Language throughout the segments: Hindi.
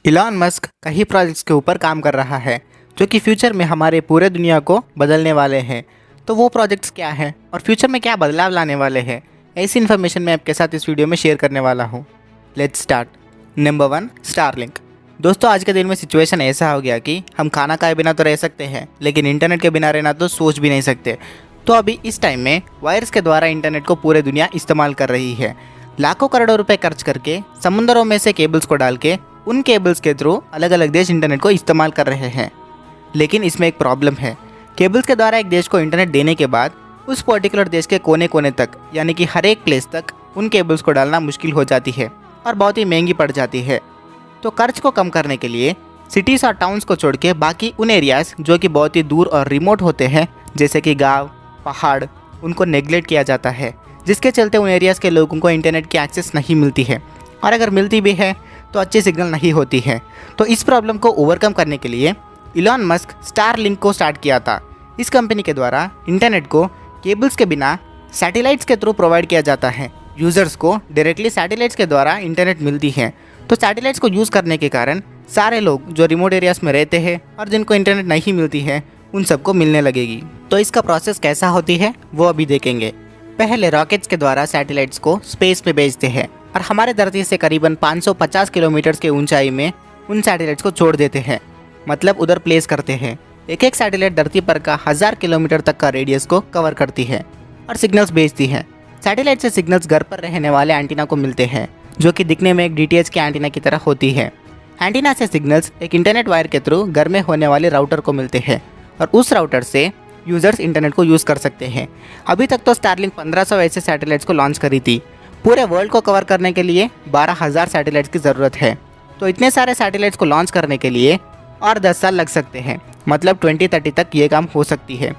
इलॉन मस्क कई प्रोजेक्ट्स के ऊपर काम कर रहा है जो कि फ्यूचर में हमारे पूरे दुनिया को बदलने वाले हैं। तो वो प्रोजेक्ट्स क्या हैं और फ्यूचर में क्या बदलाव लाने वाले हैं, ऐसी इन्फॉर्मेशन मैं आपके साथ इस वीडियो में शेयर करने वाला हूँ। Let's start. Number 1, Starlink. दोस्तों, आज के दिन में सिचुएशन ऐसा हो गया कि हम खाना खाए बिना तो रह सकते हैं, लेकिन इंटरनेट के बिना रहना तो सोच भी नहीं सकते। तो अभी इस टाइम में वायर्स के द्वारा इंटरनेट को पूरे दुनिया इस्तेमाल कर रही है। लाखों करोड़ों रुपए खर्च करके समुद्रों में से केबल्स को डाल के उन केबल्स के थ्रू अलग अलग देश इंटरनेट को इस्तेमाल कर रहे हैं। लेकिन इसमें एक प्रॉब्लम है। केबल्स के द्वारा एक देश को इंटरनेट देने के बाद उस पर्टिकुलर देश के कोने कोने तक, यानी कि हर एक प्लेस तक उन केबल्स को डालना मुश्किल हो जाती है और बहुत ही महंगी पड़ जाती है। तो खर्च को कम करने के लिए सिटीज़ और टाउन्स को छोड़ के बाकी उन एरियाज़ जो कि बहुत ही दूर और रिमोट होते हैं, जैसे कि गाँव, पहाड़, उनको नेग्लेक्ट किया जाता है, जिसके चलते उन एरियाज़ के लोगों को इंटरनेट की एक्सेस नहीं मिलती है, और अगर मिलती भी है तो अच्छी सिग्नल नहीं होती है। तो इस प्रॉब्लम को ओवरकम करने के लिए इलॉन मस्क स्टारलिंक को स्टार्ट किया था। इस कंपनी के द्वारा इंटरनेट को केबल्स के बिना सैटेलाइट्स के थ्रू प्रोवाइड किया जाता है। यूज़र्स को डायरेक्टली सैटेलाइट्स के द्वारा इंटरनेट मिलती है। तो सैटेलाइट्स को यूज़ करने के कारण सारे लोग जो रिमोट एरियाज़ में रहते हैं और जिनको इंटरनेट नहीं मिलती है, उन सबको मिलने लगेगी। तो इसका प्रोसेस कैसा होती है वो अभी देखेंगे। पहले रॉकेट्स के द्वारा सैटेलाइट्स को स्पेस पे भेजते हैं और हमारे धरती से करीबन 550 किलोमीटर के ऊंचाई में उन सैटेलाइट्स को छोड़ देते हैं, मतलब उधर प्लेस करते हैं। एक एक सैटेलाइट धरती पर का 1000 किलोमीटर तक का रेडियस को कवर करती है और सिग्नल्स भेजती है। सैटेलाइट से सिग्नल्स घर पर रहने वाले एंटीना को मिलते हैं, जो कि दिखने में एक डीटीएच के एंटीना की तरह होती है। एंटीना से सिग्नल्स एक इंटरनेट वायर के थ्रू घर में होने वाले राउटर को मिलते हैं और उस राउटर से यूज़र्स इंटरनेट को यूज़ कर सकते हैं। अभी तक तो स्टारलिंक 1500 ऐसे सैटेलाइट्स को लॉन्च करी थी। पूरे वर्ल्ड को कवर करने के लिए 12,000 सैटेलाइट्स की ज़रूरत है। तो इतने सारे सैटेलाइट्स को लॉन्च करने के लिए और 10 साल लग सकते हैं, मतलब 2030 तक ये काम हो सकती है।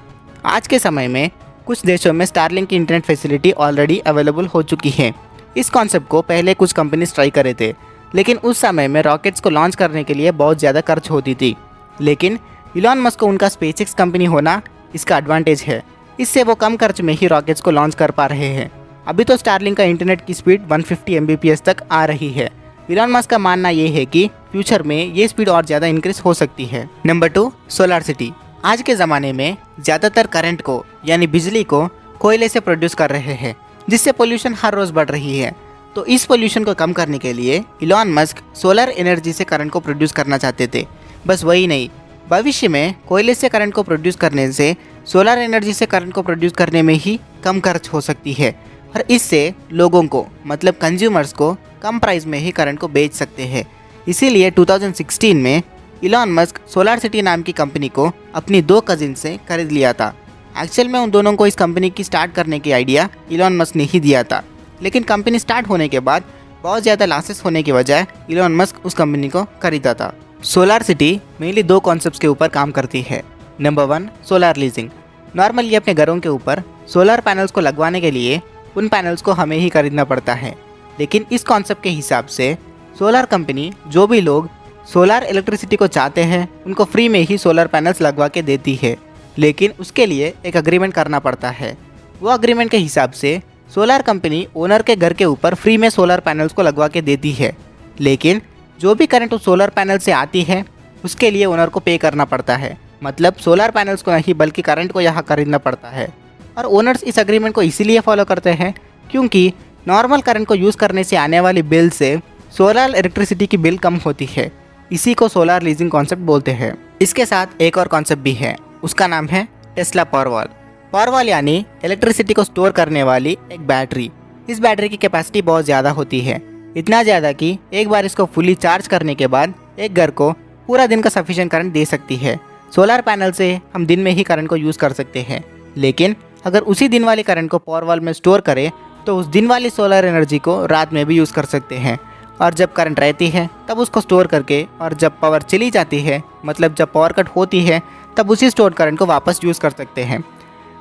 आज के समय में कुछ देशों में स्टारलिंक की इंटरनेट फैसिलिटी ऑलरेडी अवेलेबल हो चुकी है। इस कॉन्सेप्ट को पहले कुछ कंपनीज ट्राई करे थे, लेकिन उस समय में रॉकेट्स को लॉन्च करने के लिए बहुत ज़्यादा खर्च होती थी। लेकिन इलॉन मस्क को उनका स्पेसएक्स कंपनी होना इसका एडवांटेज है। इससे वो कम खर्च में ही रॉकेट्स को लॉन्च कर पा रहे हैं। अभी तो स्टारलिंक का इंटरनेट की स्पीड 150 Mbps तक आ रही है। इलॉन मस्क का मानना ये है कि फ्यूचर में ये स्पीड और ज़्यादा इंक्रीज हो सकती है। Number 2, solar city. आज के ज़माने में ज़्यादातर करंट को, यानी बिजली को, कोयले से प्रोड्यूस कर रहे हैं, जिससे पोल्यूशन हर रोज़ बढ़ रही है। तो इस पोल्यूशन को कम करने के लिए इलॉन मस्क सोलर एनर्जी से करंट को प्रोड्यूस करना चाहते थे। बस वही नहीं, भविष्य में कोयले से करंट को प्रोड्यूस करने से सोलर एनर्जी से करंट को प्रोड्यूस करने में ही कम खर्च हो सकती है, और इससे लोगों को, मतलब कंज्यूमर्स को, कम प्राइस में ही करंट को बेच सकते हैं। इसीलिए 2016 में इलॉन मस्क सोलर सिटी नाम की कंपनी को अपनी 2 कजिन से खरीद लिया था। एक्चुअल में उन दोनों को इस कंपनी की स्टार्ट करने की आइडिया इलॉन मस्क ने ही दिया था, लेकिन कंपनी स्टार्ट होने के बाद बहुत ज़्यादा लॉसेस होने की वजह इलॉन मस्क उस कंपनी को खरीदा था। सोलर सिटी मेनली 2 कॉन्सेप्ट्स के ऊपर काम करती है। Number 1, solar leasing. नॉर्मली अपने घरों के ऊपर सोलर पैनल्स को लगवाने के लिए उन पैनल्स को हमें ही खरीदना पड़ता है, लेकिन इस कॉन्सेप्ट के हिसाब से सोलर कंपनी जो भी लोग सोलर इलेक्ट्रिसिटी को चाहते हैं उनको फ्री में ही सोलर पैनल्स लगवा के देती है, लेकिन उसके लिए एक अग्रीमेंट करना पड़ता है। वो अग्रीमेंट के हिसाब से सोलर कंपनी ओनर के घर के ऊपर फ्री में सोलर पैनल्स को लगवा के देती है, लेकिन जो भी करंट उस सोलर पैनल से आती है उसके लिए ओनर को पे करना पड़ता है। मतलब सोलर पैनल्स को नहीं बल्कि करंट को यहाँ खरीदना पड़ता है। और ओनर्स इस अग्रीमेंट को इसीलिए फॉलो करते हैं क्योंकि नॉर्मल करंट को यूज़ करने से आने वाली बिल से सोलर इलेक्ट्रिसिटी की बिल कम होती है। इसी को सोलर लीजिंग कॉन्सेप्ट बोलते हैं। इसके साथ एक और कॉन्सेप्ट भी है, उसका नाम है टेस्ला पावरवॉल। पावरवॉल यानी इलेक्ट्रिसिटी को स्टोर करने वाली एक बैटरी। इस बैटरी की कैपेसिटी बहुत ज़्यादा होती है, इतना ज़्यादा कि एक बार इसको फुली चार्ज करने के बाद एक घर को पूरा दिन का सफिशिएंट करंट दे सकती है। सोलर पैनल से हम दिन में ही करंट को यूज़ कर सकते हैं, लेकिन अगर उसी दिन वाली करंट को पावरवॉल में स्टोर करें तो उस दिन वाली सोलर एनर्जी को रात में भी यूज़ कर सकते हैं। और जब करंट रहती है तब उसको स्टोर करके, और जब पावर चली जाती है, मतलब जब पावर कट होती है, तब उसी स्टोर करंट को वापस यूज़ कर सकते हैं।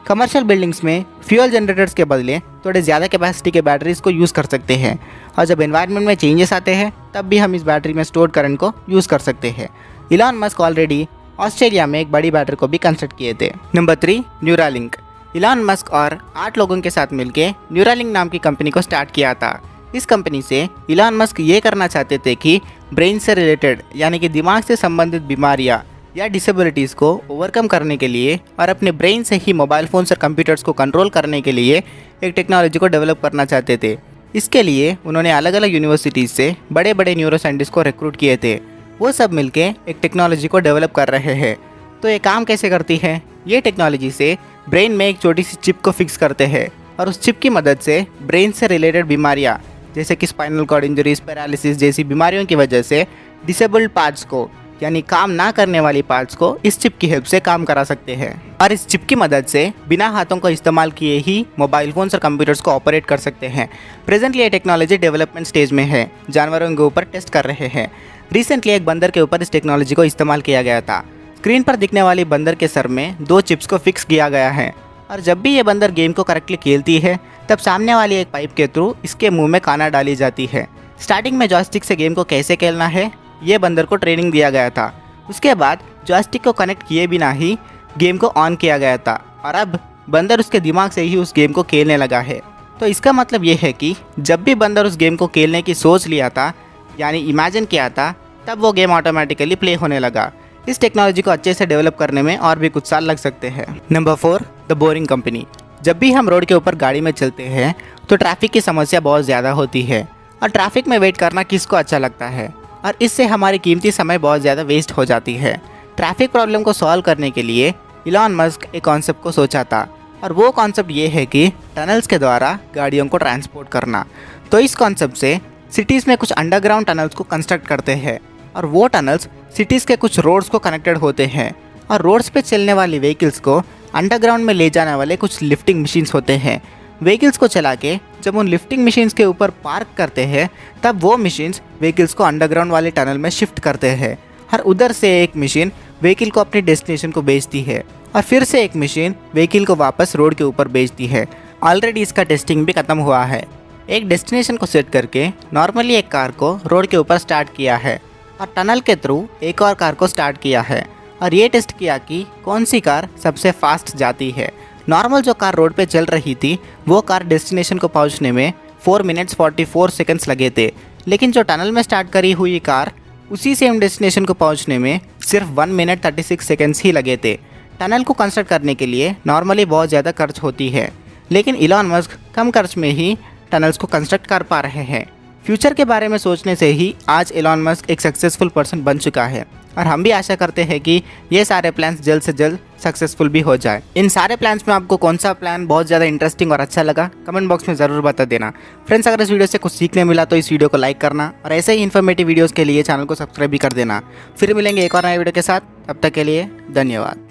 कमर्शियल बिल्डिंग्स में फ्यूल जनरेटर्स के बदले थोड़े ज़्यादा कैपेसिटी के बैटरीज को यूज़ कर सकते हैं, और जब एनवायरनमेंट में चेंजेस आते हैं तब भी हम इस बैटरी में स्टोर करंट को यूज़ कर सकते हैं। इलॉन मस्क ऑलरेडी ऑस्ट्रेलिया में एक बड़ी बैटरी को भी कंस्ट्रक्ट किए थे। Number 3, Neuralink. इलॉन मस्क और 8 लोगों के साथ मिलकर न्यूरालिंक नाम की कंपनी को स्टार्ट किया था। इस कंपनी से इलॉन मस्क ये करना चाहते थे कि ब्रेन से रिलेटेड यानी कि दिमाग से संबंधित बीमारियाँ या डिसेबिलिटीज़ को ओवरकम करने के लिए और अपने ब्रेन से ही मोबाइल फ़ोन्स और कंप्यूटर्स को कंट्रोल करने के लिए एक टेक्नोलॉजी को डेवलप करना चाहते थे। इसके लिए उन्होंने अलग अलग यूनिवर्सिटीज़ से बड़े बड़े न्यूरो साइंटिस्ट को रिक्रूट किए थे। वो सब मिलके एक टेक्नोलॉजी को डेवलप कर रहे हैं। तो ये काम कैसे करती है? ये टेक्नोलॉजी से ब्रेन में एक छोटी सी चिप को फिक्स करते हैं और उस चिप की मदद से ब्रेन से रिलेटेड बीमारियाँ जैसे कि स्पाइनल कॉर्ड इंजरीज, पैरालिसिस जैसी बीमारियों की वजह से डिसेबल्ड पार्ट्स को यानी काम ना करने वाली पार्ट्स को इस चिप की हेल्प से काम करा सकते हैं। और इस चिप की मदद से बिना हाथों का इस्तेमाल किए ही मोबाइल फोन्स और कंप्यूटर्स को ऑपरेट कर सकते हैं। प्रेजेंटली ये टेक्नोलॉजी डेवलपमेंट स्टेज में है, जानवरों के ऊपर टेस्ट कर रहे हैं। रिसेंटली एक बंदर के ऊपर इस टेक्नोलॉजी को इस्तेमाल किया गया था। स्क्रीन पर दिखने वाली बंदर के सर में 2 चिप्स को फिक्स किया गया है और जब भी ये बंदर गेम को करेक्टली खेलती है तब सामने वाली एक पाइप के थ्रू इसके मुंह में खाना डाली जाती है। स्टार्टिंग में जॉयस्टिक से गेम को कैसे खेलना है ये बंदर को ट्रेनिंग दिया गया था। उसके बाद जॉयस्टिक को कनेक्ट किए बिना ही गेम को ऑन किया गया था और अब बंदर उसके दिमाग से ही उस गेम को खेलने लगा है। तो इसका मतलब ये है कि जब भी बंदर उस गेम को खेलने की सोच लिया था यानी इमेजिन किया था तब वो गेम ऑटोमेटिकली प्ले होने लगा। इस टेक्नोलॉजी को अच्छे से डेवलप करने में और भी कुछ साल लग सकते हैं। Number 4, the boring company. जब भी हम रोड के ऊपर गाड़ी में चलते हैं तो ट्रैफिक की समस्या बहुत ज़्यादा होती है और ट्रैफिक में वेट करना किसको अच्छा लगता है और इससे हमारी कीमती समय बहुत ज़्यादा वेस्ट हो जाती है। ट्रैफिक प्रॉब्लम को सॉल्व करने के लिए इलॉन मस्क एक कॉन्सेप्ट को सोचा था और वो कॉन्सेप्ट ये है कि टनल्स के द्वारा गाड़ियों को ट्रांसपोर्ट करना। तो इस कॉन्सेप्ट से सिटीज़ में कुछ अंडरग्राउंड टनल्स को कंस्ट्रक्ट करते हैं और वो टनल्स सिटीज़ के कुछ रोड्स को कनेक्टेड होते हैं और रोड्स पे चलने वाली व्हीकल्स को अंडरग्राउंड में ले जाने वाले कुछ लिफ्टिंग मशीन्स होते हैं। व्हीकल्स को चला के जब उन लिफ्टिंग मशीन्स के ऊपर पार्क करते हैं तब वो मशीन्स व्हीकल्स को अंडरग्राउंड वाले टनल में शिफ्ट करते हैं और उधर से एक मशीन व्हीकल को अपने डेस्टिनेशन को भेजती है और फिर से एक मशीन व्हीकल को वापस रोड के ऊपर भेजती है। ऑलरेडी इसका टेस्टिंग भी खत्म हुआ है। एक डेस्टिनेशन को सेट करके नॉर्मली एक कार को रोड के ऊपर स्टार्ट किया है और टनल के थ्रू एक और कार को स्टार्ट किया है और ये टेस्ट किया कि कौन सी कार सबसे फास्ट जाती है। नॉर्मल जो कार रोड पे चल रही थी वो कार डेस्टिनेशन को पहुंचने में 4 मिनट्स 44 सेकंड्स लगे थे, लेकिन जो टनल में स्टार्ट करी हुई कार उसी सेम डेस्टिनेशन को पहुंचने में सिर्फ 1 मिनट 36 सेकंड्स ही लगे थे। टनल को कंस्ट्रक्ट करने के लिए नॉर्मली बहुत ज़्यादा खर्च होती है, लेकिन इलॉन मस्क कम खर्च में ही टनल्स को कंस्ट्रक्ट कर पा रहे हैं। फ्यूचर के बारे में सोचने से ही आज इलॉन मस्क एक सक्सेसफुल पर्सन बन चुका है और हम भी आशा करते हैं कि ये सारे प्लान्स जल्द से जल्द सक्सेसफुल भी हो जाए। इन सारे प्लान्स में आपको कौन सा प्लान बहुत ज़्यादा इंटरेस्टिंग और अच्छा लगा कमेंट बॉक्स में ज़रूर बता देना। फ्रेंड्स, अगर इस वीडियो से कुछ सीखने मिला तो इस वीडियो को लाइक करना और ऐसे ही इन्फॉर्मेटिव वीडियोज़ के लिए चैनल को सब्सक्राइब भी कर देना। फिर मिलेंगे एक और नए वीडियो के साथ, तब तक के लिए धन्यवाद।